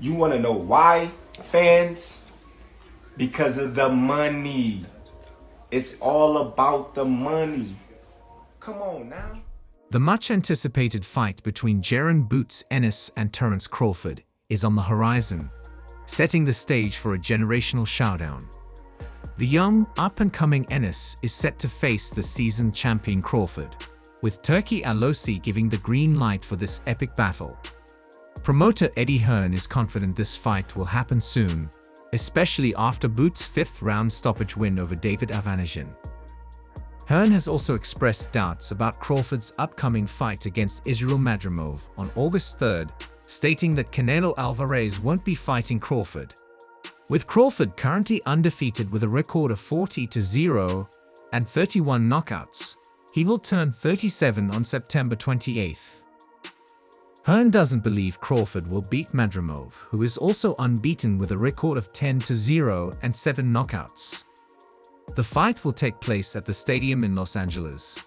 You want to know why, fans? Because of the money. It's all about the money. Come on now. The much-anticipated fight between Jaron "Boots" Ennis and Terence Crawford is on the horizon, setting the stage for a generational showdown. The young, up-and-coming Ennis is set to face the seasoned champion Crawford, with Turki Alosi giving the green light for this epic battle. Promoter Eddie Hearn is confident this fight will happen soon, especially after Boots' fifth-round stoppage win over David Avanesian. Hearn has also expressed doubts about Crawford's upcoming fight against Israel Madrimov on August 3rd, stating that Canelo Alvarez won't be fighting Crawford. With Crawford currently undefeated with a record of 40-0 and 31 knockouts, he will turn 37 on September 28th. Hearn doesn't believe Crawford will beat Madrimov, who is also unbeaten with a record of 10-0 and 7 knockouts. The fight will take place at the stadium in Los Angeles.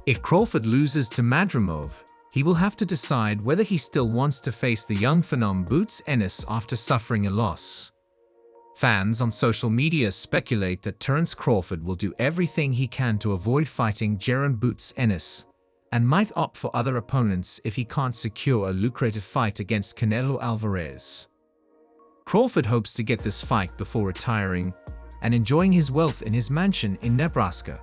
If Crawford loses to Madrimov, he will have to decide whether he still wants to face the young phenom Boots Ennis after suffering a loss. Fans on social media speculate that Terence Crawford will do everything he can to avoid fighting Jaron Boots Ennis, and might opt for other opponents if he can't secure a lucrative fight against Canelo Alvarez. Crawford hopes to get this fight before retiring and enjoying his wealth in his mansion in Nebraska.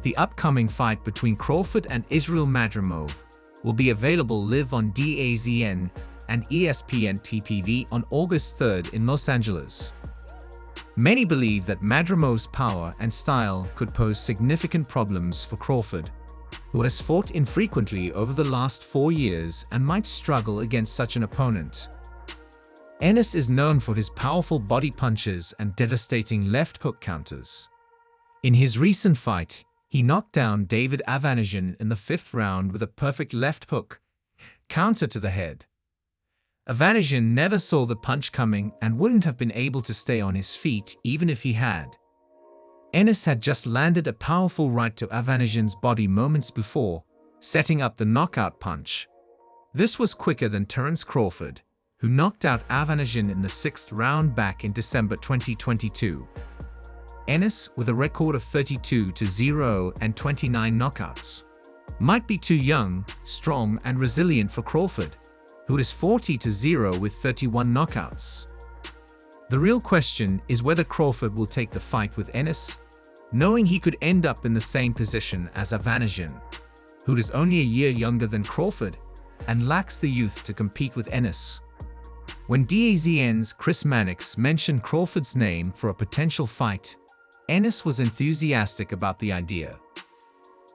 The upcoming fight between Crawford and Israel Madrimov will be available live on DAZN and ESPN PPV on August 3rd in Los Angeles. Many believe that Madrimov's power and style could pose significant problems for Crawford, who has fought infrequently over the last 4 years and might struggle against such an opponent. Ennis is known for his powerful body punches and devastating left hook counters. In his recent fight, he knocked down David Avanesian in the 5th round with a perfect left hook counter to the head. Avanesian never saw the punch coming and wouldn't have been able to stay on his feet even if he had. Ennis had just landed a powerful right to Avanesian's body moments before, setting up the knockout punch. This was quicker than Terence Crawford, who knocked out Avanesian in the 6th round back in December 2022. Ennis, with a record of 32-0 and 29 knockouts, might be too young, strong, and resilient for Crawford, who is 40-0 with 31 knockouts. The real question is whether Crawford will take the fight with Ennis, knowing he could end up in the same position as Avanesian, who is only a year younger than Crawford and lacks the youth to compete with Ennis. When DAZN's Chris Mannix mentioned Crawford's name for a potential fight, Ennis was enthusiastic about the idea.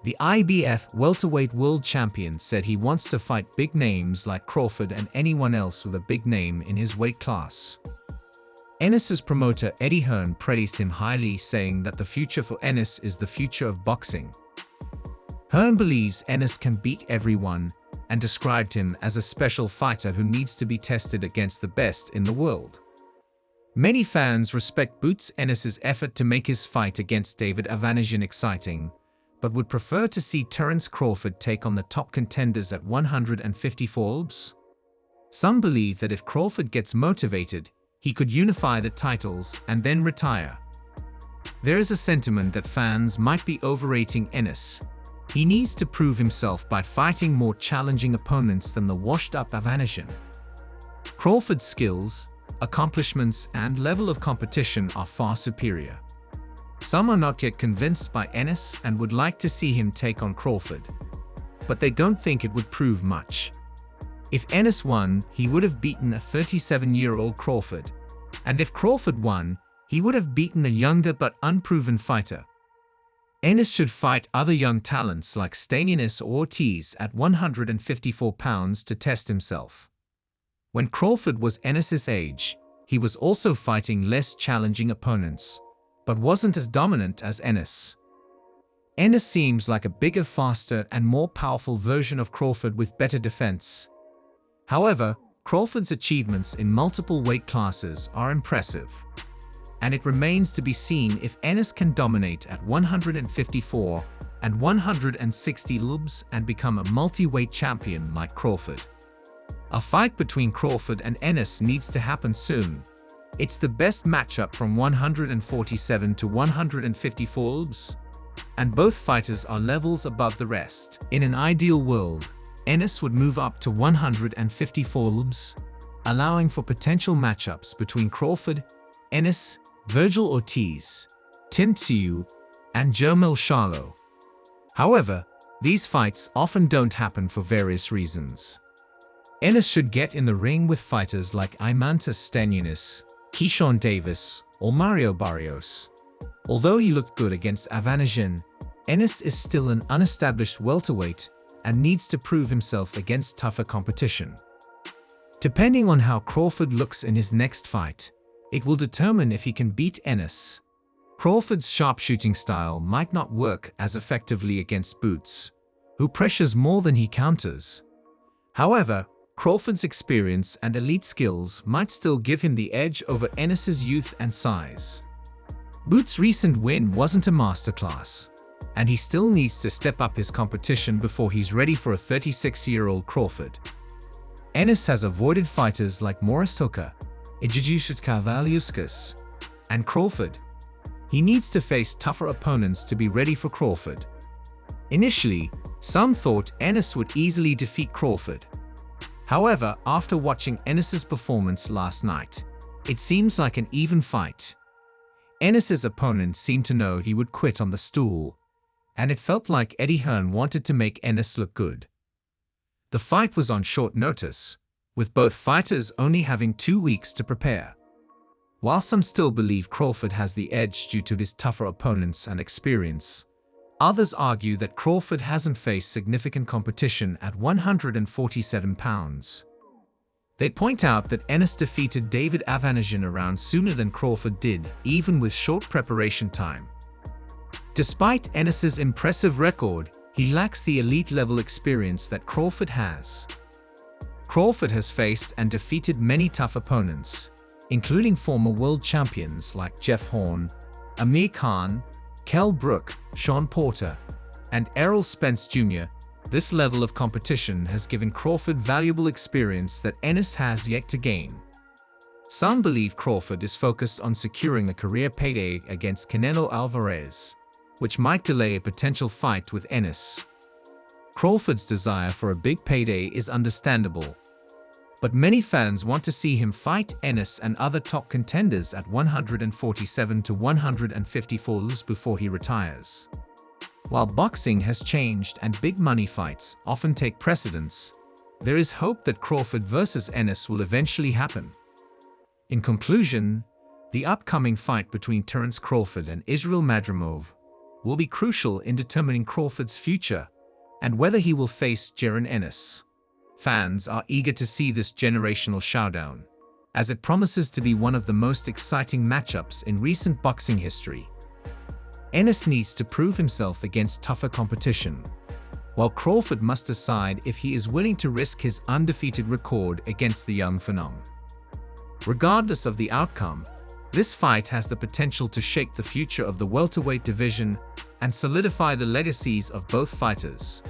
The IBF welterweight world champion said he wants to fight big names like Crawford and anyone else with a big name in his weight class. Ennis's promoter Eddie Hearn praised him highly, saying that the future for Ennis is the future of boxing. Hearn believes Ennis can beat everyone and described him as a special fighter who needs to be tested against the best in the world. Many fans respect Boots Ennis's effort to make his fight against David Avanesian exciting, but would prefer to see Terence Crawford take on the top contenders at 154 libs. Some believe that if Crawford gets motivated, he could unify the titles and then retire. There is a sentiment that fans might be overrating Ennis. He needs to prove himself by fighting more challenging opponents than the washed-up Avanesian. Crawford's skills, accomplishments, and level of competition are far superior. Some are not yet convinced by Ennis and would like to see him take on Crawford, but they don't think it would prove much. If Ennis won, he would have beaten a 37-year-old Crawford, and if Crawford won, he would have beaten a younger but unproven fighter. Ennis should fight other young talents like Stanionis or Ortiz at 154 pounds to test himself. When Crawford was Ennis's age, he was also fighting less challenging opponents, but wasn't as dominant as Ennis. Ennis seems like a bigger, faster, and more powerful version of Crawford with better defense. However, Crawford's achievements in multiple weight classes are impressive, and it remains to be seen if Ennis can dominate at 154 and 160 libs and become a multi-weight champion like Crawford. A fight between Crawford and Ennis needs to happen soon. It's the best matchup from 147 to 154 libs, and both fighters are levels above the rest. In an ideal world, Ennis would move up to 154 libs, allowing for potential matchups between Crawford, Ennis, Virgil Ortiz, Tim Tszyu, and Jermell Charlo. However, these fights often don't happen for various reasons. Ennis should get in the ring with fighters like Imminent, Keyshawn Davis, or Mario Barrios. Although he looked good against Avanesian, Ennis is still an unestablished welterweight and needs to prove himself against tougher competition. Depending on how Crawford looks in his next fight, it will determine if he can beat Ennis. Crawford's sharpshooting style might not work as effectively against Boots, who pressures more than he counters. However, Crawford's experience and elite skills might still give him the edge over Ennis's youth and size. Boots' recent win wasn't a masterclass, and he still needs to step up his competition before he's ready for a 36-year-old Crawford. Ennis has avoided fighters like Morris Hooker, Ejijusut Kavaliauskas, and Crawford. He needs to face tougher opponents to be ready for Crawford. Initially, some thought Ennis would easily defeat Crawford. However, after watching Ennis's performance last night, it seems like an even fight. Ennis's opponent seemed to know he would quit on the stool, and it felt like Eddie Hearn wanted to make Ennis look good. The fight was on short notice, with both fighters only having 2 weeks to prepare. While some still believe Crawford has the edge due to his tougher opponents and experience, others argue that Crawford hasn't faced significant competition at 147 pounds. They point out that Ennis defeated David Avanesian a round sooner than Crawford did, even with short preparation time. Despite Ennis's impressive record, he lacks the elite-level experience that Crawford has. Crawford has faced and defeated many tough opponents, including former world champions like Jeff Horn, Amir Khan, Kell Brook, Sean Porter, and Errol Spence Jr. This level of competition has given Crawford valuable experience that Ennis has yet to gain. Some believe Crawford is focused on securing a career payday against Canelo Alvarez, which might delay a potential fight with Ennis. Crawford's desire for a big payday is understandable, but many fans want to see him fight Ennis and other top contenders at 147 to 154 libs before he retires. While boxing has changed and big money fights often take precedence, there is hope that Crawford vs. Ennis will eventually happen. In conclusion, the upcoming fight between Terence Crawford and Israil Madrimov will be crucial in determining Crawford's future and whether he will face Jaron Ennis. Fans are eager to see this generational showdown, as it promises to be one of the most exciting matchups in recent boxing history. Ennis needs to prove himself against tougher competition, while Crawford must decide if he is willing to risk his undefeated record against the young phenom. Regardless of the outcome, this fight has the potential to shape the future of the welterweight division and solidify the legacies of both fighters.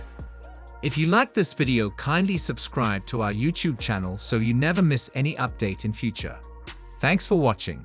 If you like this video, kindly subscribe to our YouTube channel so you never miss any update in future. Thanks for watching.